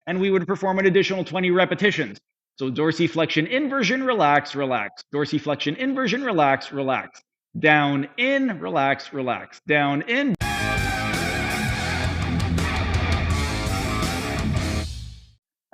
and we would perform an additional 20 repetitions. So dorsiflexion inversion, relax, relax. Dorsiflexion inversion, relax, relax. Down, in, relax, relax. Down, in.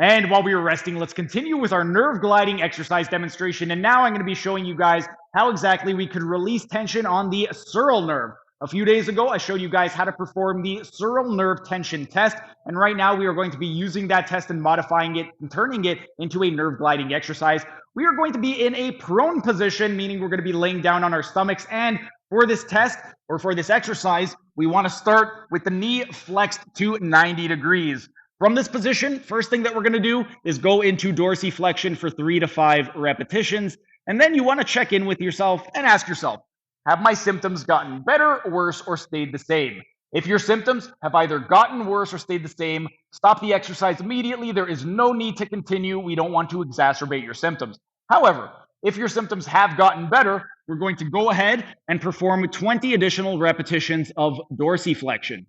And while we were resting, let's continue with our nerve gliding exercise demonstration. And now I'm going to be showing you guys how exactly we could release tension on the sural nerve. A few days ago, I showed you guys how to perform the sural nerve tension test. And right now, we are going to be using that test and modifying it and turning it into a nerve gliding exercise. We are going to be in a prone position, meaning we're going to be laying down on our stomachs. And for this test, or for this exercise, we want to start with the knee flexed to 90 degrees. From this position, first thing that we're going to do is go into dorsiflexion for 3 to 5 repetitions. And then you want to check in with yourself and ask yourself, have my symptoms gotten better, worse, or stayed the same? If your symptoms have either gotten worse or stayed the same, stop the exercise immediately. There is no need to continue. We don't want to exacerbate your symptoms. However, if your symptoms have gotten better, we're going to go ahead and perform 20 additional repetitions of dorsiflexion.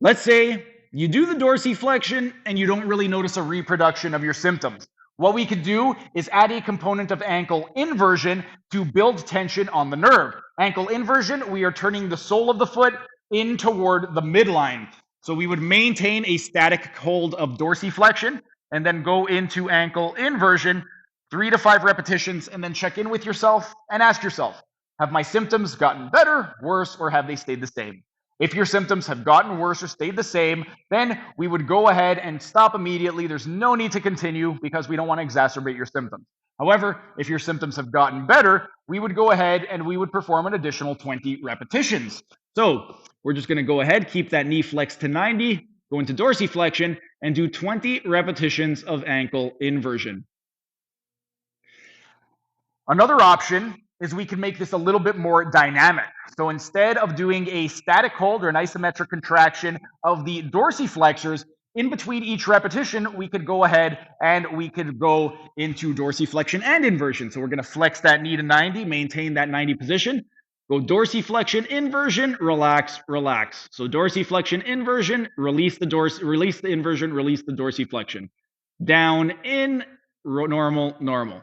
Let's say you do the dorsiflexion and you don't really notice a reproduction of your symptoms. What we could do is add a component of ankle inversion to build tension on the nerve. Ankle inversion, we are turning the sole of the foot in toward the midline. So we would maintain a static hold of dorsiflexion and then go into ankle inversion, 3 to 5 repetitions, and then check in with yourself and ask yourself, have my symptoms gotten better, worse, or have they stayed the same? If your symptoms have gotten worse or stayed the same, then we would go ahead and stop immediately. There's no need to continue because we don't want to exacerbate your symptoms. However, if your symptoms have gotten better, we would go ahead and we would perform an additional 20 repetitions. So we're just going to go ahead, keep that knee flexed to 90, go into dorsiflexion, and do 20 repetitions of ankle inversion. Another option is we can make this a little bit more dynamic. So instead of doing a static hold or an isometric contraction of the dorsiflexors, in between each repetition, we could go ahead and we could go into dorsiflexion and inversion. So we're going to flex that knee to 90, maintain that 90 position, go dorsiflexion, inversion, relax, relax. So dorsiflexion, inversion, release the inversion, release the dorsiflexion. Down, in, normal, normal.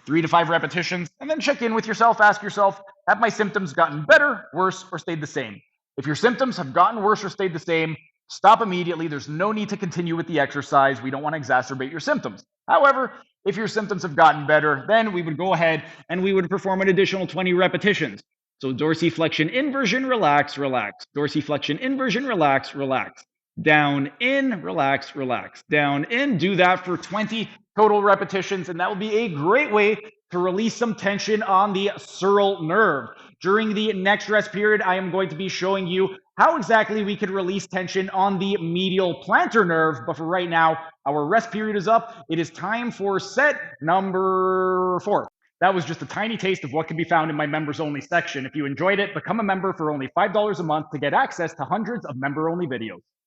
3 to 5 repetitions, and then check in with yourself. Ask yourself, have my symptoms gotten better, worse, or stayed the same? If your symptoms have gotten worse or stayed the same, stop immediately. There's no need to continue with the exercise. We don't want to exacerbate your symptoms. However, if your symptoms have gotten better, then we would go ahead and we would perform an additional 20 repetitions. So dorsiflexion, inversion, relax, relax. Dorsiflexion, inversion, relax, relax. Down, in, relax, relax. Down, in. Do that for 20 total repetitions, and that will be a great way to release some tension on the sural nerve. During the next rest period, I am going to be showing you how exactly we could release tension on the medial plantar nerve. But for right now, our rest period is up. It is time for set number 4. That was just a tiny taste of what can be found in my members only section. If you enjoyed it, become a member for only $5 a month to get access to hundreds of member only videos.